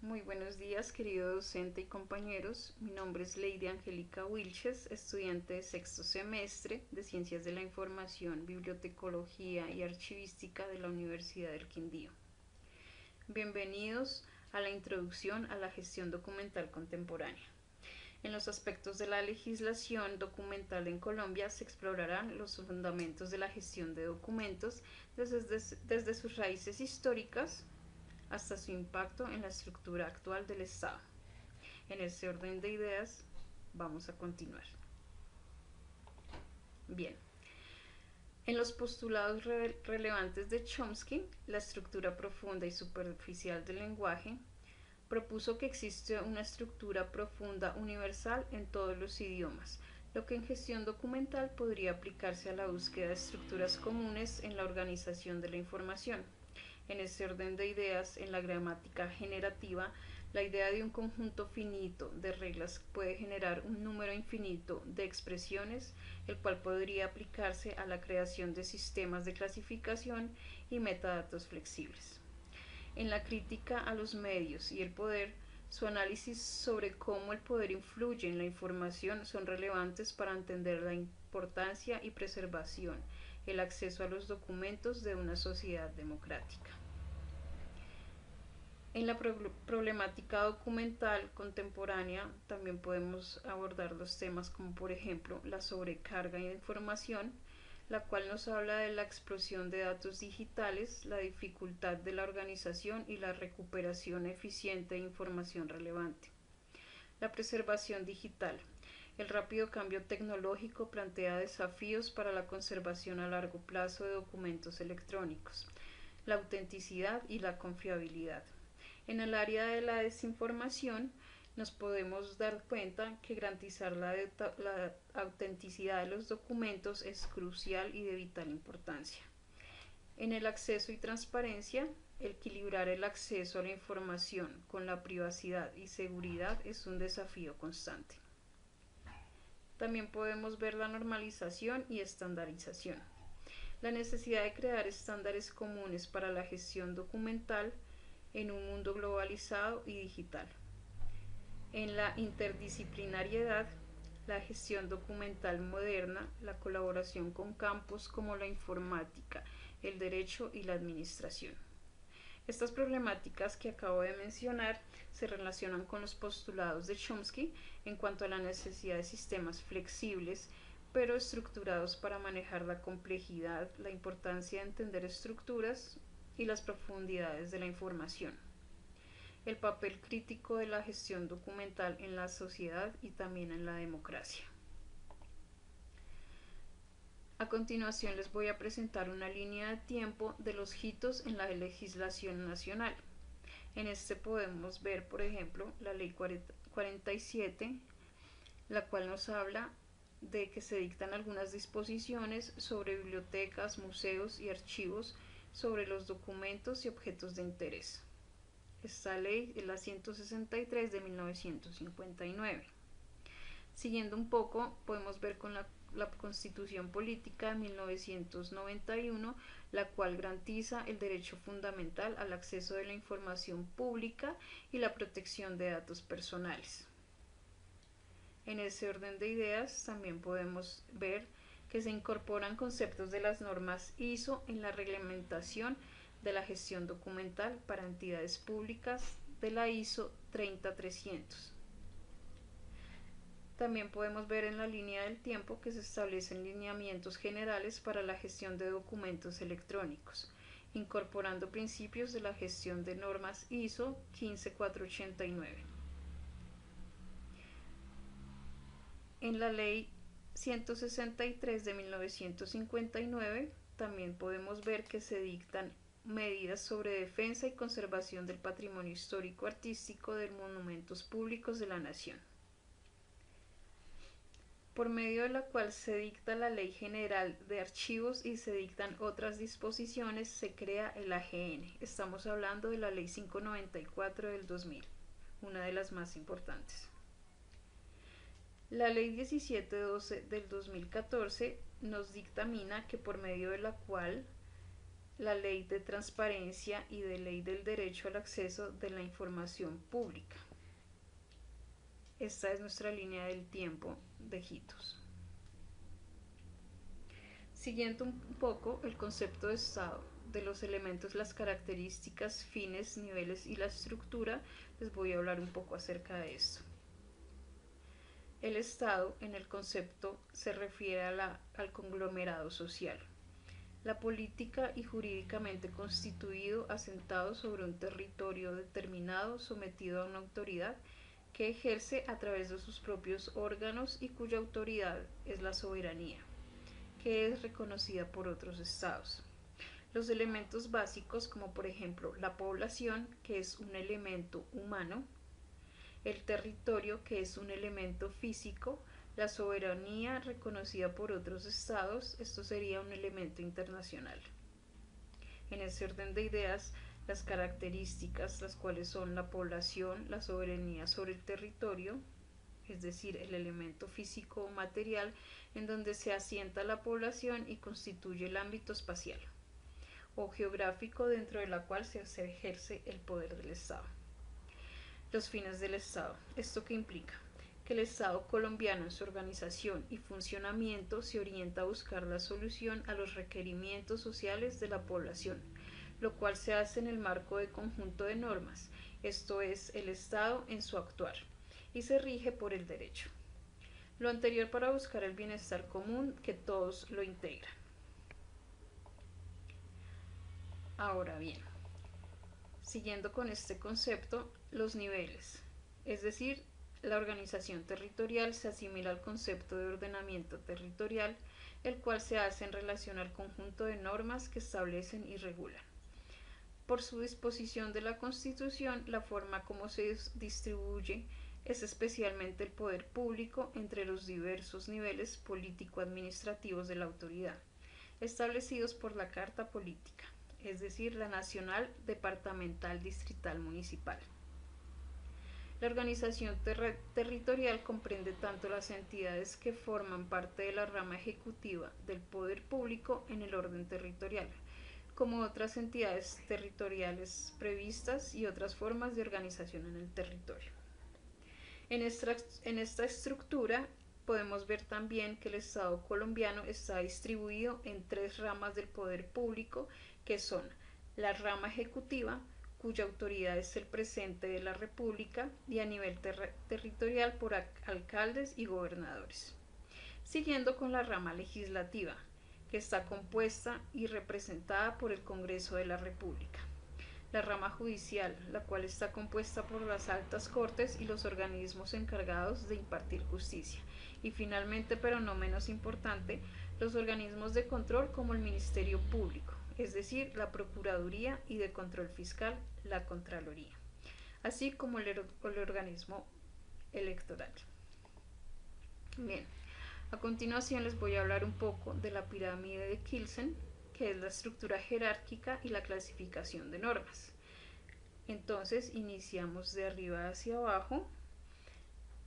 Muy buenos días, querido docente y compañeros. Mi nombre es Lady Angélica Wilches, estudiante de sexto semestre de Ciencias de la Información, Bibliotecología y Archivística de la Universidad del Quindío. Bienvenidos a la introducción a la gestión documental contemporánea. En los aspectos de la legislación documental en Colombia se explorarán los fundamentos de la gestión de documentos desde sus raíces históricas hasta su impacto en la estructura actual del Estado. En ese orden de ideas, vamos a continuar. Bien, en los postulados relevantes de Chomsky, la estructura profunda y superficial del lenguaje propuso que existe una estructura profunda universal en todos los idiomas, lo que en gestión documental podría aplicarse a la búsqueda de estructuras comunes en la organización de la información. En ese orden de ideas, en la gramática generativa, la idea de un conjunto finito de reglas puede generar un número infinito de expresiones, el cual podría aplicarse a la creación de sistemas de clasificación y metadatos flexibles. En la crítica a los medios y el poder, su análisis sobre cómo el poder influye en la información son relevantes para entender la importancia y preservación, el acceso a los documentos de una sociedad democrática. En la problemática documental contemporánea también podemos abordar los temas como por ejemplo la sobrecarga de información, la cual nos habla de la explosión de datos digitales, la dificultad de la organización y la recuperación eficiente de información relevante. La preservación digital. El rápido cambio tecnológico plantea desafíos para la conservación a largo plazo de documentos electrónicos, la autenticidad y la confiabilidad. En el área de la desinformación, nos podemos dar cuenta que garantizar la autenticidad de los documentos es crucial y de vital importancia. En el acceso y transparencia, equilibrar el acceso a la información con la privacidad y seguridad es un desafío constante. También podemos ver la normalización y estandarización. La necesidad de crear estándares comunes para la gestión documental en un mundo globalizado y digital. En la interdisciplinariedad, la gestión documental moderna, la colaboración con campos como la informática, el derecho y la administración. Estas problemáticas que acabo de mencionar se relacionan con los postulados de Chomsky en cuanto a la necesidad de sistemas flexibles pero estructurados para manejar la complejidad, la importancia de entender estructuras y las profundidades de la información. El papel crítico de la gestión documental en la sociedad y también en la democracia. A continuación les voy a presentar una línea de tiempo de los hitos en la legislación nacional. En este podemos ver, por ejemplo, la Ley 47, la cual nos habla de que se dictan algunas disposiciones sobre bibliotecas, museos y archivos, sobre los documentos y objetos de interés. Esta ley es la 163 de 1959. Siguiendo un poco, podemos ver con la Constitución Política de 1991, la cual garantiza el derecho fundamental al acceso de la información pública y la protección de datos personales. En ese orden de ideas también podemos ver que se incorporan conceptos de las normas ISO en la reglamentación de la gestión documental para entidades públicas de la ISO 30300. También podemos ver en la línea del tiempo que se establecen lineamientos generales para la gestión de documentos electrónicos, incorporando principios de la gestión de normas ISO 15489. En la ley 163 de 1959 también podemos ver que se dictan medidas sobre defensa y conservación del patrimonio histórico artístico de monumentos públicos de la nación, por medio de la cual se dicta la Ley General de Archivos y se dictan otras disposiciones, se crea el AGN. Estamos hablando de la Ley 594 del 2000, una de las más importantes. La Ley 1712 del 2014 nos dictamina que por medio de la cual la ley de transparencia y de ley del derecho al acceso de la información pública. Esta es nuestra línea del tiempo de hitos. Siguiendo un poco el concepto de Estado, de los elementos, las características, fines, niveles y la estructura, les voy a hablar un poco acerca de esto. El Estado, en el concepto, se refiere al conglomerado social, la política y jurídicamente constituido, asentado sobre un territorio determinado, sometido a una autoridad que ejerce a través de sus propios órganos y cuya autoridad es la soberanía, que es reconocida por otros estados. Los elementos básicos, como por ejemplo la población, que es un elemento humano, el territorio, que es un elemento físico, la soberanía reconocida por otros estados, esto sería un elemento internacional. En ese orden de ideas, las características, las cuales son la población, la soberanía sobre el territorio, es decir, el elemento físico o material en donde se asienta la población y constituye el ámbito espacial o geográfico dentro de la cual se ejerce el poder del Estado. Los fines del Estado. ¿Esto qué implica? Que el Estado colombiano en su organización y funcionamiento se orienta a buscar la solución a los requerimientos sociales de la población, lo cual se hace en el marco de conjunto de normas, esto es, el Estado en su actuar, y se rige por el derecho. Lo anterior para buscar el bienestar común que todos lo integran. Ahora bien, siguiendo con este concepto, los niveles, es decir, la organización territorial se asimila al concepto de ordenamiento territorial, el cual se hace en relación al conjunto de normas que establecen y regulan. Por su disposición de la Constitución, la forma como se distribuye es especialmente el poder público entre los diversos niveles político-administrativos de la autoridad, establecidos por la Carta Política, es decir, la nacional, departamental, distrital, municipal. La organización territorial comprende tanto las entidades que forman parte de la rama ejecutiva del poder público en el orden territorial, como otras entidades territoriales previstas y otras formas de organización en el territorio. En esta estructura podemos ver también que el Estado colombiano está distribuido en tres ramas del poder público, que son la rama ejecutiva, cuya autoridad es el presidente de la República, y a nivel territorial por alcaldes y gobernadores. Siguiendo con la rama legislativa, que está compuesta y representada por el Congreso de la República. La rama judicial, la cual está compuesta por las altas cortes y los organismos encargados de impartir justicia. Y finalmente, pero no menos importante, los organismos de control como el Ministerio Público, es decir, la Procuraduría, y de control fiscal, la Contraloría, así como el organismo electoral. Bien, a continuación les voy a hablar un poco de la pirámide de Kelsen, que es la estructura jerárquica y la clasificación de normas. Entonces iniciamos de arriba hacia abajo,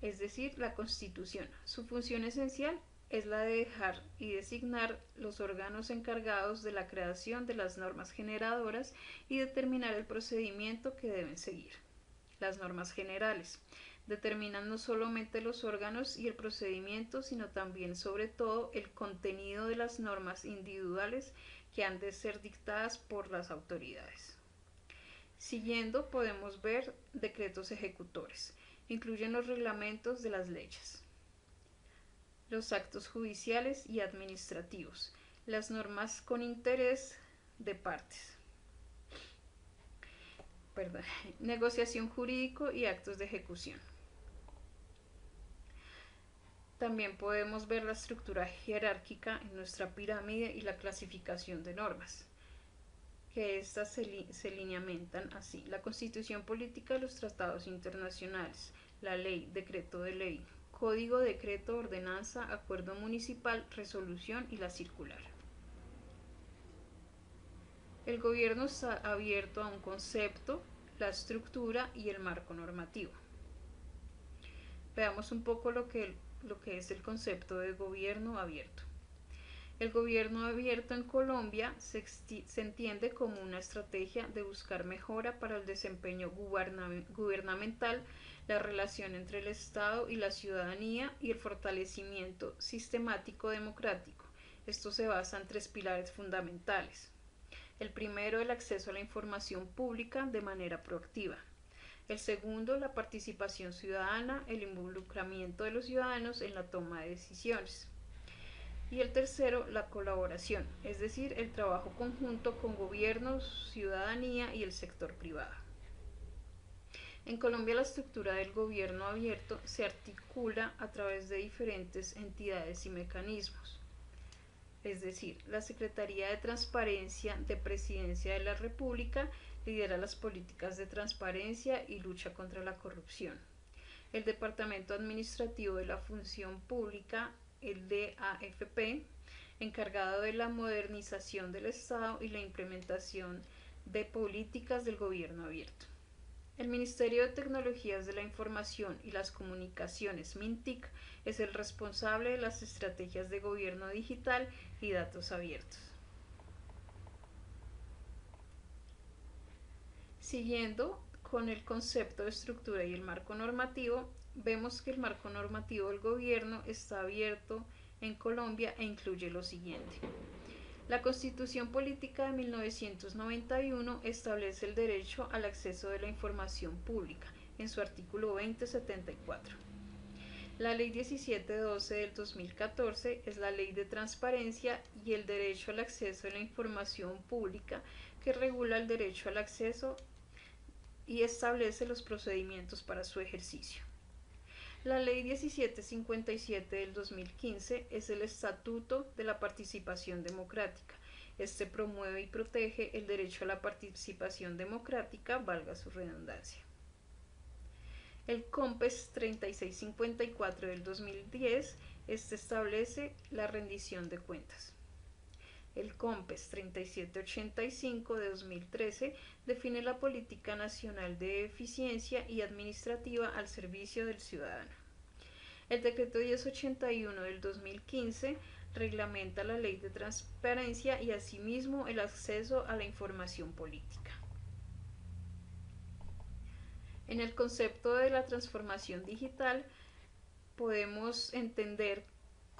es decir, la Constitución. Su función esencial es la de dejar y designar los órganos encargados de la creación de las normas generadoras y determinar el procedimiento que deben seguir. Las normas generales determinan no solamente los órganos y el procedimiento, sino también, sobre todo, el contenido de las normas individuales que han de ser dictadas por las autoridades. Siguiendo, podemos ver decretos ejecutores. Incluyen los reglamentos de las leyes, los actos judiciales y administrativos, las normas con interés de partes, negociación jurídico y actos de ejecución. También podemos ver la estructura jerárquica en nuestra pirámide y la clasificación de normas, que estas se lineamentan así: la Constitución política, los tratados internacionales, la ley, decreto de ley, código, decreto, ordenanza, acuerdo municipal, resolución y la circular. El gobierno está abierto a un concepto, la estructura y el marco normativo. Veamos un poco lo que es el concepto de gobierno abierto. El gobierno abierto en Colombia se entiende como una estrategia de buscar mejora para el desempeño gubernamental, la relación entre el Estado y la ciudadanía y el fortalecimiento sistemático democrático. Esto se basa en tres pilares fundamentales. El primero, el acceso a la información pública de manera proactiva. El segundo, la participación ciudadana, el involucramiento de los ciudadanos en la toma de decisiones. Y el tercero, la colaboración, es decir, el trabajo conjunto con gobiernos, ciudadanía y el sector privado. En Colombia la estructura del gobierno abierto se articula a través de diferentes entidades y mecanismos. Es decir, la Secretaría de Transparencia de Presidencia de la República lidera las políticas de transparencia y lucha contra la corrupción. El Departamento Administrativo de la Función Pública, el DAFP, encargado de la modernización del Estado y la implementación de políticas del gobierno abierto. El Ministerio de Tecnologías de la Información y las Comunicaciones, MINTIC, es el responsable de las estrategias de gobierno digital y datos abiertos. Siguiendo con el concepto de estructura y el marco normativo, vemos que el marco normativo del gobierno está abierto en Colombia e incluye lo siguiente. La Constitución Política de 1991 establece el derecho al acceso de la información pública en su artículo 2074. La Ley 1712 del 2014 es la Ley de Transparencia y el Derecho al Acceso a la Información Pública, que regula el derecho al acceso y establece los procedimientos para su ejercicio. La Ley 1757 del 2015 es el Estatuto de la Participación Democrática. Este promueve y protege el derecho a la participación democrática, valga su redundancia. El COMPES 3654 del 2010 establece la rendición de cuentas. El COMPES 3785 de 2013 define la política nacional de eficiencia y administrativa al servicio del ciudadano. El Decreto 1081 del 2015 reglamenta la Ley de Transparencia y asimismo el acceso a la información política. En el concepto de la transformación digital podemos entender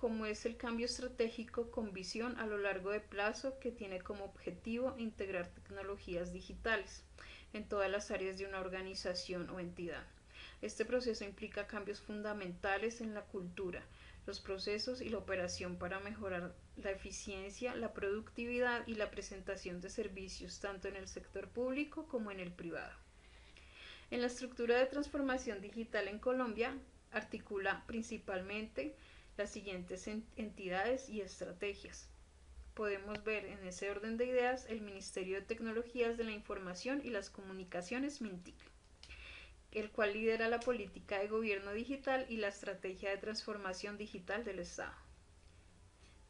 cómo es el cambio estratégico con visión a lo largo de plazo que tiene como objetivo integrar tecnologías digitales en todas las áreas de una organización o entidad. Este proceso implica cambios fundamentales en la cultura, los procesos y la operación para mejorar la eficiencia, la productividad y la presentación de servicios tanto en el sector público como en el privado. En la estructura de transformación digital en Colombia articula principalmente las siguientes entidades y estrategias. Podemos ver en ese orden de ideas el Ministerio de Tecnologías de la Información y las Comunicaciones, MINTIC, el cual lidera la política de gobierno digital y la estrategia de transformación digital del Estado.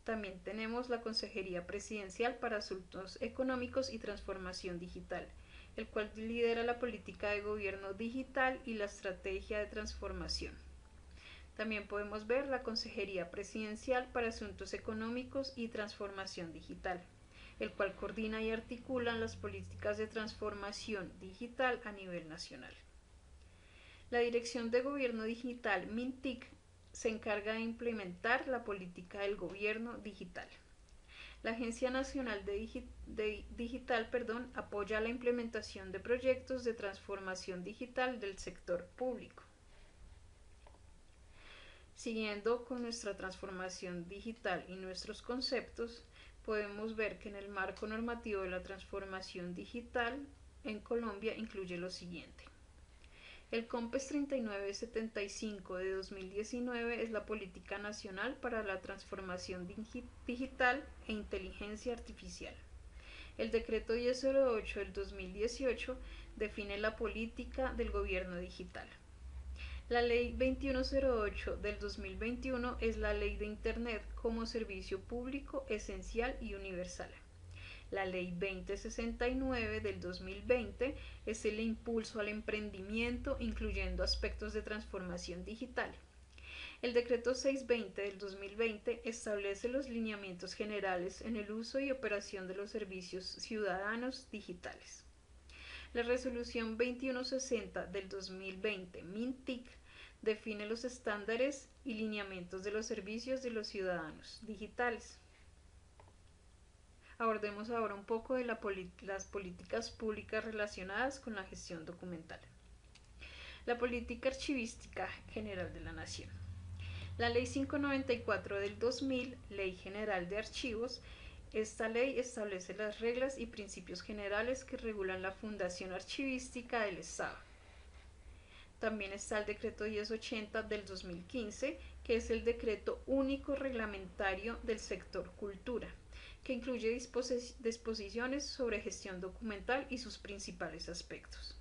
También tenemos la Consejería Presidencial para Asuntos Económicos y Transformación Digital, el cual lidera la política de gobierno digital y la estrategia de transformación. También podemos ver la Consejería Presidencial para Asuntos Económicos y Transformación Digital, el cual coordina y articula las políticas de transformación digital a nivel nacional. La Dirección de Gobierno Digital, MINTIC, se encarga de implementar la política del gobierno digital. La Agencia Nacional de Digital apoya la implementación de proyectos de transformación digital del sector público. Siguiendo con nuestra transformación digital y nuestros conceptos, podemos ver que en el marco normativo de la transformación digital en Colombia incluye lo siguiente. El COMPES 3975 de 2019 es la Política Nacional para la Transformación Digital e Inteligencia Artificial. El Decreto 1008 del 2018 define la política del gobierno digital. La Ley 2108 del 2021 es la Ley de Internet como servicio público esencial y universal. La Ley 2069 del 2020 es el impulso al emprendimiento, incluyendo aspectos de transformación digital. El decreto 620 del 2020 establece los lineamientos generales en el uso y operación de los servicios ciudadanos digitales. La resolución 2160 del 2020 MINTIC define los estándares y lineamientos de los servicios de los ciudadanos digitales. Abordemos ahora un poco de las políticas públicas relacionadas con la gestión documental. La política archivística general de la Nación. La Ley 594 del 2000, Ley General de Archivos. Esta ley establece las reglas y principios generales que regulan la fundación archivística del Estado. También está el decreto 1080 del 2015, que es el decreto único reglamentario del sector cultura, que incluye disposiciones sobre gestión documental y sus principales aspectos.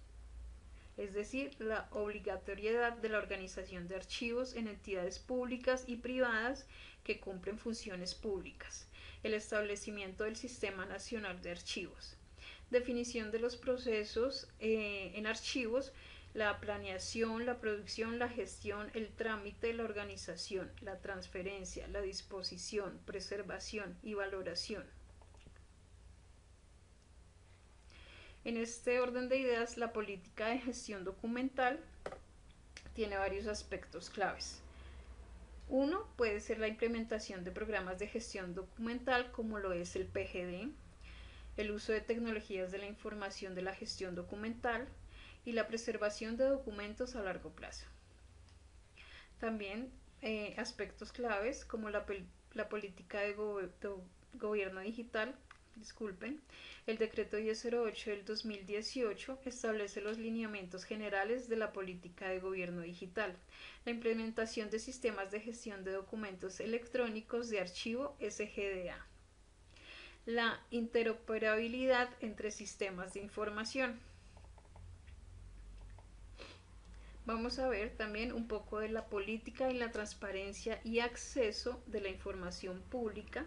Es decir, la obligatoriedad de la organización de archivos en entidades públicas y privadas que cumplen funciones públicas, el establecimiento del Sistema Nacional de Archivos, definición de los procesos en archivos, la planeación, la producción, la gestión, el trámite, la organización, la transferencia, la disposición, preservación y valoración. En este orden de ideas, la política de gestión documental tiene varios aspectos claves. Uno puede ser la implementación de programas de gestión documental como lo es el PGD, el uso de tecnologías de la información de la gestión documental y la preservación de documentos a largo plazo. También aspectos claves como la política de gobierno digital. El decreto 1008 del 2018 establece los lineamientos generales de la política de gobierno digital, la implementación de sistemas de gestión de documentos electrónicos de archivo SGDA, la interoperabilidad entre sistemas de información. Vamos a ver también un poco de la política y la transparencia y acceso de la información pública,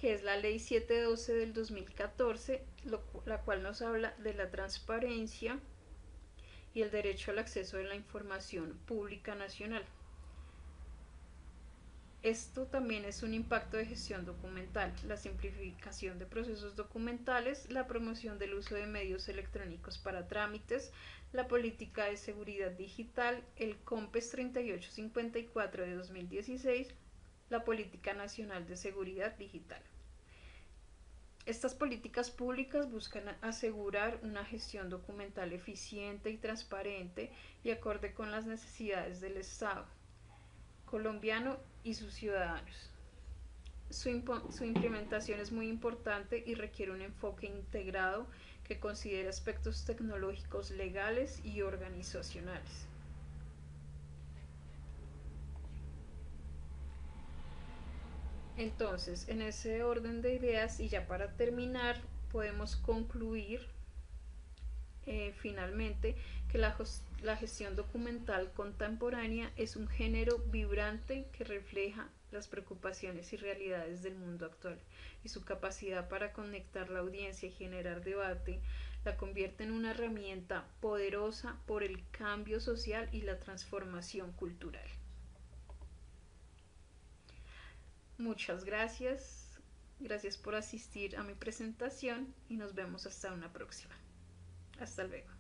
que es la Ley 712 del 2014, la cual nos habla de la transparencia y el derecho al acceso de la información pública nacional. Esto también es un impacto de gestión documental, la simplificación de procesos documentales, la promoción del uso de medios electrónicos para trámites, la política de seguridad digital, el COMPES 3854 de 2016, la Política Nacional de Seguridad Digital. Estas políticas públicas buscan asegurar una gestión documental eficiente y transparente y acorde con las necesidades del Estado colombiano y sus ciudadanos. Su implementación es muy importante y requiere un enfoque integrado que considere aspectos tecnológicos, legales y organizacionales. Entonces, en ese orden de ideas y ya para terminar, podemos concluir finalmente que la gestión documental contemporánea es un género vibrante que refleja las preocupaciones y realidades del mundo actual, y su capacidad para conectar la audiencia y generar debate la convierte en una herramienta poderosa por el cambio social y la transformación cultural. Muchas gracias. Gracias por asistir a mi presentación y nos vemos hasta una próxima. Hasta luego.